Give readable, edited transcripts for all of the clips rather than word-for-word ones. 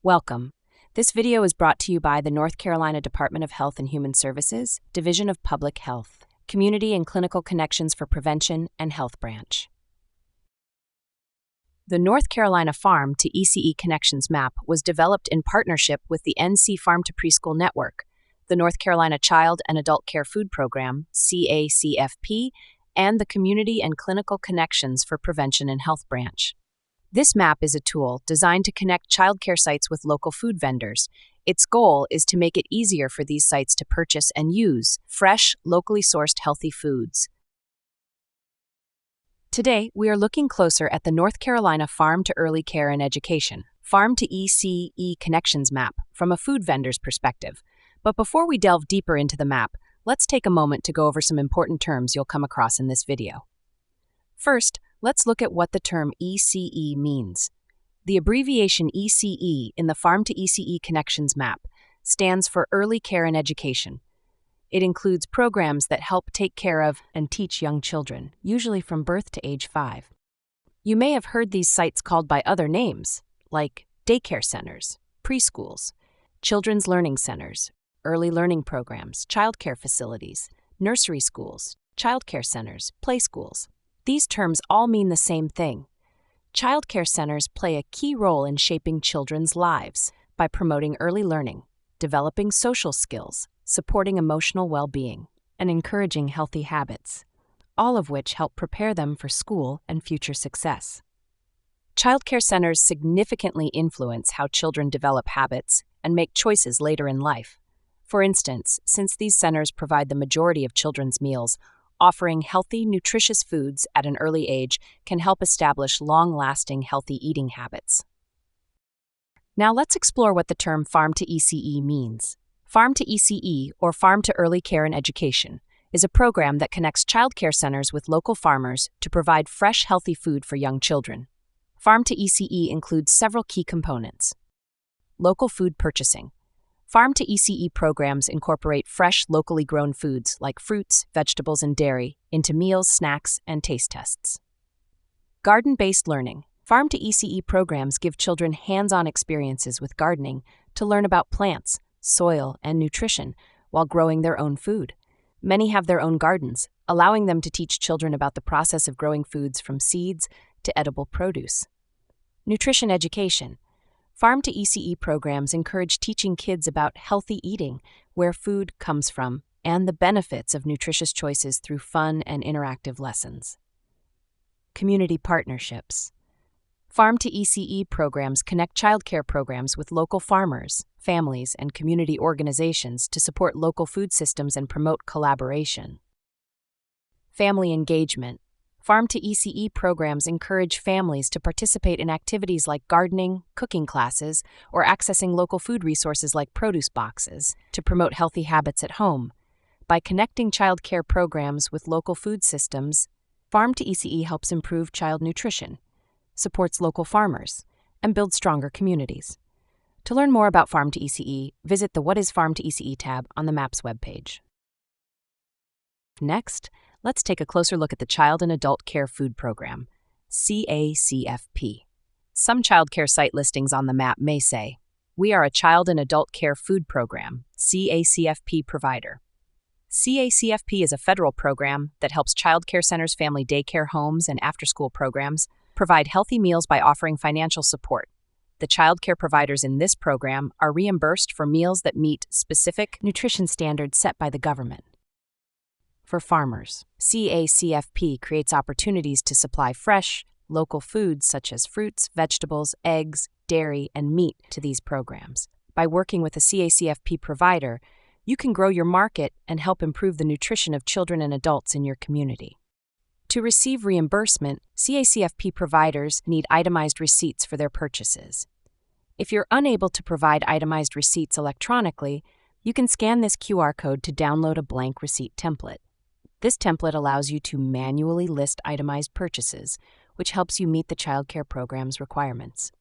Welcome. This video is brought to you by the North Carolina Department of Health and Human Services, Division of Public Health, Community and Clinical Connections for Prevention and Health Branch. The North Carolina Farm to ECE Connections Map was developed in partnership with the NC Farm to Preschool Network, the North Carolina Child and Adult Care Food Program, CACFP, and the Community and Clinical Connections for Prevention and Health Branch. This map is a tool designed to connect childcare sites with local food vendors. Its goal is to make it easier for these sites to purchase and use fresh, locally sourced healthy foods. Today, we are looking closer at the North Carolina Farm to Early Care and Education, Farm to ECE Connections Map, from a food vendor's perspective. But before we delve deeper into the map, let's take a moment to go over some important terms you'll come across in this video. First, let's look at what the term ECE means. The abbreviation ECE in the Farm to ECE Connections Map stands for Early Care and Education. It includes programs that help take care of and teach young children, usually from birth to age 5. You may have heard these sites called by other names, like daycare centers, preschools, children's learning centers, early learning programs, childcare facilities, nursery schools, childcare centers, play schools. These terms all mean the same thing. Childcare centers play a key role in shaping children's lives by promoting early learning, developing social skills, supporting emotional well-being, and encouraging healthy habits, all of which help prepare them for school and future success. Childcare centers significantly influence how children develop habits and make choices later in life. For instance, since these centers provide the majority of children's meals, offering healthy, nutritious foods at an early age can help establish long-lasting healthy eating habits. Now let's explore what the term Farm to ECE means. Farm to ECE, or Farm to Early Care and Education, is a program that connects childcare centers with local farmers to provide fresh, healthy food for young children. Farm to ECE includes several key components. Local food purchasing. Farm to ECE programs incorporate fresh, locally grown foods like fruits, vegetables, and dairy into meals, snacks, and taste tests. Garden-based learning. Farm to ECE programs give children hands-on experiences with gardening to learn about plants, soil, and nutrition while growing their own food. Many have their own gardens, allowing them to teach children about the process of growing foods from seeds to edible produce. Nutrition education. Farm to ECE programs encourage teaching kids about healthy eating, where food comes from, and the benefits of nutritious choices through fun and interactive lessons. Community partnerships. Farm to ECE programs connect childcare programs with local farmers, families, and community organizations to support local food systems and promote collaboration. Family engagement. Farm to ECE programs encourage families to participate in activities like gardening, cooking classes, or accessing local food resources like produce boxes to promote healthy habits at home. By connecting child care programs with local food systems, Farm to ECE helps improve child nutrition, supports local farmers, and builds stronger communities. To learn more about Farm to ECE, visit the What is Farm to ECE tab on the MAP's webpage. Next, let's take a closer look at the Child and Adult Care Food Program, CACFP. Some childcare site listings on the map may say, "We are a Child and Adult Care Food Program, CACFP provider." CACFP is a federal program that helps childcare centers, family daycare homes, and after-school programs provide healthy meals by offering financial support. The childcare providers in this program are reimbursed for meals that meet specific nutrition standards set by the government. For farmers, CACFP creates opportunities to supply fresh, local foods such as fruits, vegetables, eggs, dairy, and meat to these programs. By working with a CACFP provider, you can grow your market and help improve the nutrition of children and adults in your community. To receive reimbursement, CACFP providers need itemized receipts for their purchases. If you're unable to provide itemized receipts electronically, you can scan this QR code to download a blank receipt template. This template allows you to manually list itemized purchases, which helps you meet the childcare program's requirements.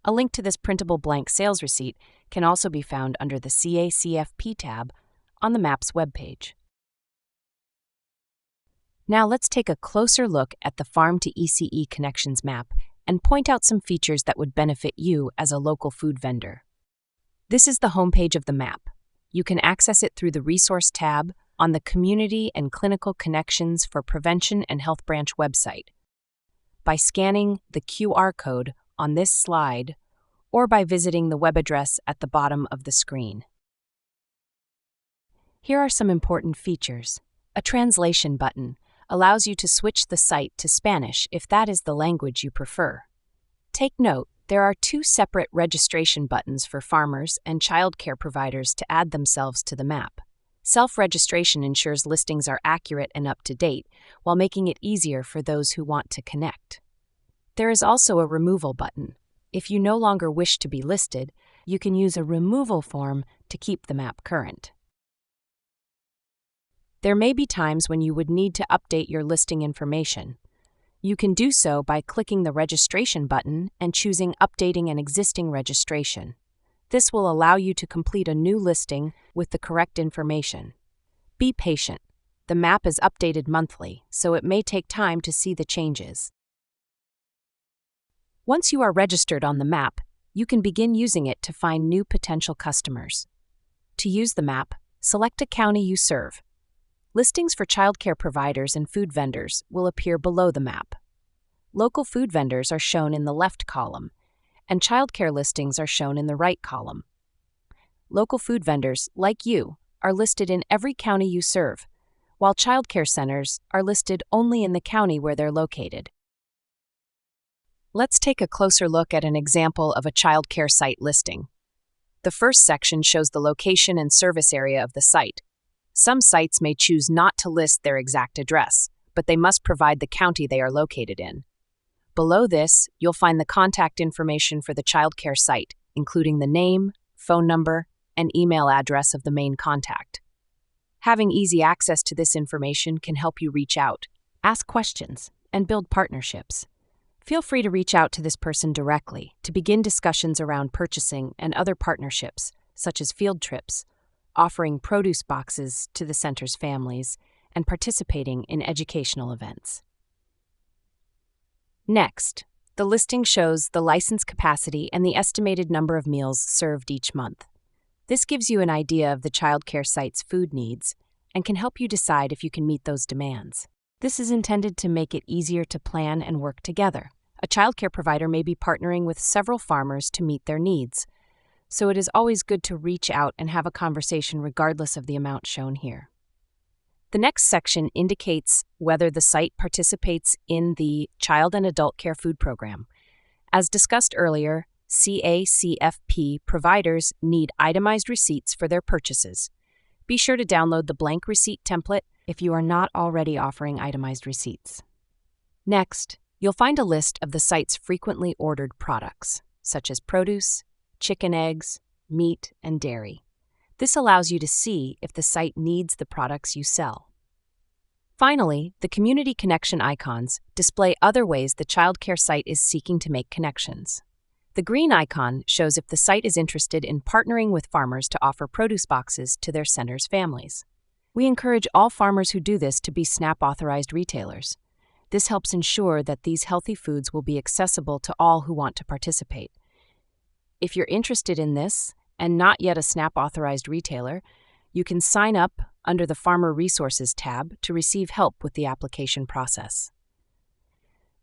A link to this printable blank sales receipt can also be found under the CACFP tab on the MAP's webpage. Now let's take a closer look at the Farm to ECE Connections Map and point out some features that would benefit you as a local food vendor. This is the homepage of the map. You can access it through the Resource tab on the Community and Clinical Connections for Prevention and Health Branch website, by scanning the QR code on this slide, or by visiting the web address at the bottom of the screen. Here are some important features. A translation button allows you to switch the site to Spanish if that is the language you prefer. Take note, there are 2 separate registration buttons for farmers and childcare providers to add themselves to the map. Self-registration ensures listings are accurate and up to date, while making it easier for those who want to connect. There is also a removal button. If you no longer wish to be listed, you can use a removal form to keep the map current. There may be times when you would need to update your listing information. You can do so by clicking the registration button and choosing Updating an Existing Registration. This will allow you to complete a new listing with the correct information. Be patient. The map is updated monthly, so it may take time to see the changes. Once you are registered on the map, you can begin using it to find new potential customers. To use the map, select a county you serve. Listings for childcare providers and food vendors will appear below the map. Local food vendors are shown in the left column, and childcare listings are shown in the right column. Local food vendors, like you, are listed in every county you serve, while childcare centers are listed only in the county where they're located. Let's take a closer look at an example of a childcare site listing. The first section shows the location and service area of the site. Some sites may choose not to list their exact address, but they must provide the county they are located in. Below this, you'll find the contact information for the childcare site, including the name, phone number, and email address of the main contact. Having easy access to this information can help you reach out, ask questions, and build partnerships. Feel free to reach out to this person directly to begin discussions around purchasing and other partnerships, such as field trips, offering produce boxes to the center's families, and participating in educational events. Next, the listing shows the license capacity and the estimated number of meals served each month. This gives you an idea of the childcare site's food needs and can help you decide if you can meet those demands. This is intended to make it easier to plan and work together. A childcare provider may be partnering with several farmers to meet their needs, so it is always good to reach out and have a conversation regardless of the amount shown here. The next section indicates whether the site participates in the Child and Adult Care Food Program. As discussed earlier, CACFP providers need itemized receipts for their purchases. Be sure to download the blank receipt template if you are not already offering itemized receipts. Next, you'll find a list of the site's frequently ordered products, such as produce, chicken eggs, meat, and dairy. This allows you to see if the site needs the products you sell. Finally, the community connection icons display other ways the childcare site is seeking to make connections. The green icon shows if the site is interested in partnering with farmers to offer produce boxes to their center's families. We encourage all farmers who do this to be SNAP-authorized retailers. This helps ensure that these healthy foods will be accessible to all who want to participate. If you're interested in this and not yet a SNAP-authorized retailer, you can sign up under the Farmer Resources tab to receive help with the application process.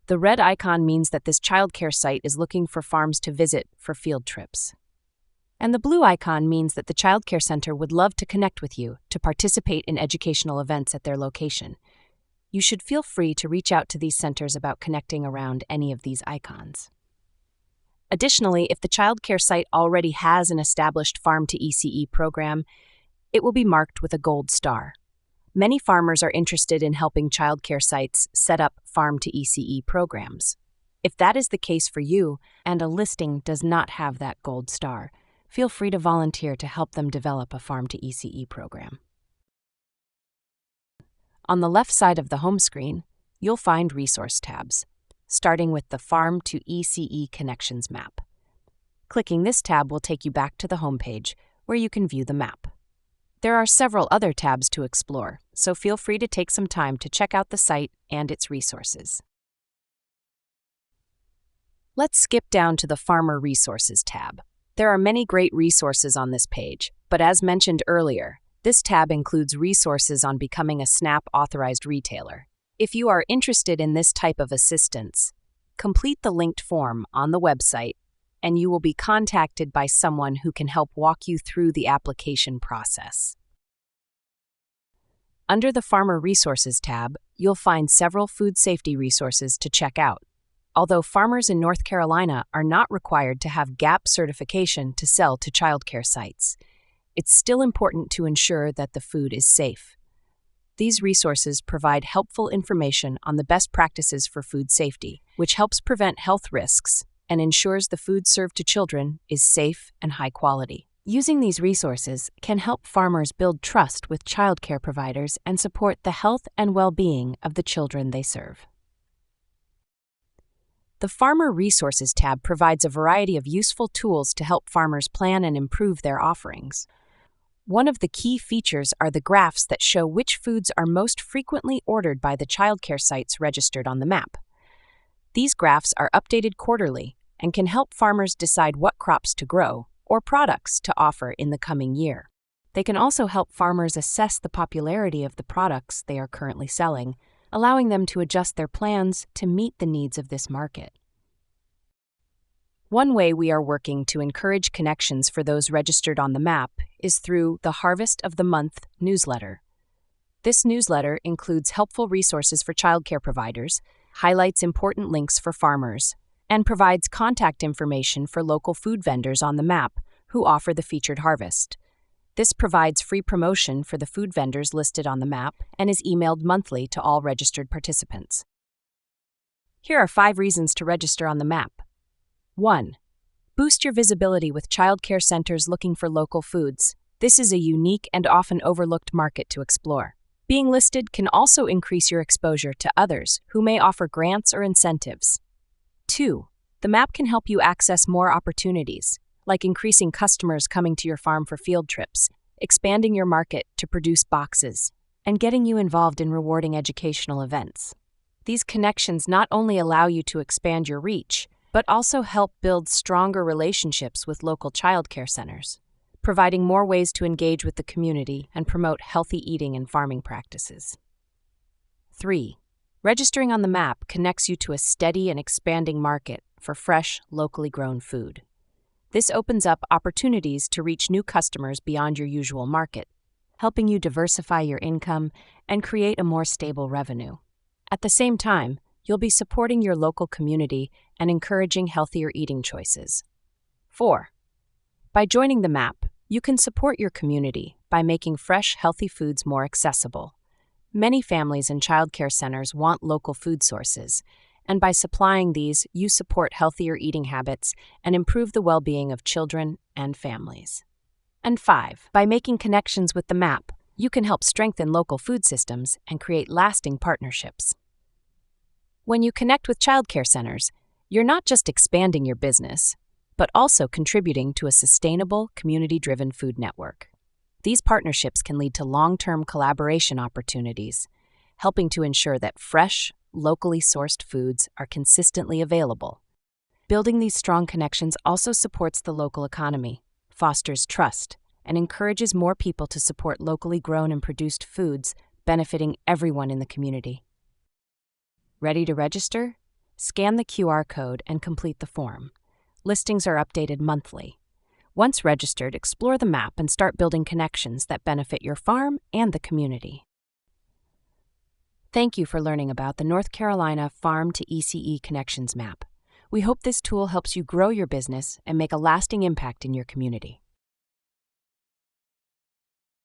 The red icon means that this childcare site is looking for farms to visit for field trips. And the blue icon means that the childcare center would love to connect with you to participate in educational events at their location. You should feel free to reach out to these centers about connecting around any of these icons. Additionally, if the childcare site already has an established Farm to ECE program, it will be marked with a gold star. Many farmers are interested in helping childcare sites set up Farm to ECE programs. If that is the case for you and a listing does not have that gold star, feel free to volunteer to help them develop a Farm to ECE program. On the left side of the home screen, you'll find resource tabs, starting with the Farm to ECE Connections Map. Clicking this tab will take you back to the home page, where you can view the map. There are several other tabs to explore, so feel free to take some time to check out the site and its resources. Let's skip down to the Farmer Resources tab. There are many great resources on this page, but as mentioned earlier, this tab includes resources on becoming a SNAP authorized retailer. If you are interested in this type of assistance, complete the linked form on the website, and you will be contacted by someone who can help walk you through the application process. Under the Farmer Resources tab, you'll find several food safety resources to check out. Although farmers in North Carolina are not required to have GAP certification to sell to childcare sites, it's still important to ensure that the food is safe. These resources provide helpful information on the best practices for food safety, which helps prevent health risks and ensures the food served to children is safe and high quality. Using these resources can help farmers build trust with childcare providers and support the health and well-being of the children they serve. The Farmer Resources tab provides a variety of useful tools to help farmers plan and improve their offerings. One of the key features are the graphs that show which foods are most frequently ordered by the childcare sites registered on the map. These graphs are updated quarterly and can help farmers decide what crops to grow or products to offer in the coming year. They can also help farmers assess the popularity of the products they are currently selling, allowing them to adjust their plans to meet the needs of this market. One way we are working to encourage connections for those registered on the map is through the Harvest of the Month newsletter. This newsletter includes helpful resources for childcare providers, highlights important links for farmers, and provides contact information for local food vendors on the map who offer the featured harvest. This provides free promotion for the food vendors listed on the map and is emailed monthly to all registered participants. Here are 5 reasons to register on the map. 1. Boost your visibility with childcare centers looking for local foods. This is a unique and often overlooked market to explore. Being listed can also increase your exposure to others who may offer grants or incentives. 2. The map can help you access more opportunities, like increasing customers coming to your farm for field trips, expanding your market to produce boxes, and getting you involved in rewarding educational events. These connections not only allow you to expand your reach, but also help build stronger relationships with local childcare centers, providing more ways to engage with the community and promote healthy eating and farming practices. 3. Registering on the map connects you to a steady and expanding market for fresh, locally grown food. This opens up opportunities to reach new customers beyond your usual market, helping you diversify your income and create a more stable revenue. At the same time, you'll be supporting your local community and encouraging healthier eating choices. 4. By joining the map, you can support your community by making fresh, healthy foods more accessible. Many families and childcare centers want local food sources, and by supplying these, you support healthier eating habits and improve the well-being of children and families. And 5. By making connections with the map, you can help strengthen local food systems and create lasting partnerships. When you connect with childcare centers, you're not just expanding your business, but also contributing to a sustainable, community-driven food network. These partnerships can lead to long-term collaboration opportunities, helping to ensure that fresh, locally sourced foods are consistently available. Building these strong connections also supports the local economy, fosters trust, and encourages more people to support locally grown and produced foods, benefiting everyone in the community. Ready to register? Scan the QR code and complete the form. Listings are updated monthly. Once registered, explore the map and start building connections that benefit your farm and the community. Thank you for learning about the North Carolina Farm to ECE Connections Map. We hope this tool helps you grow your business and make a lasting impact in your community.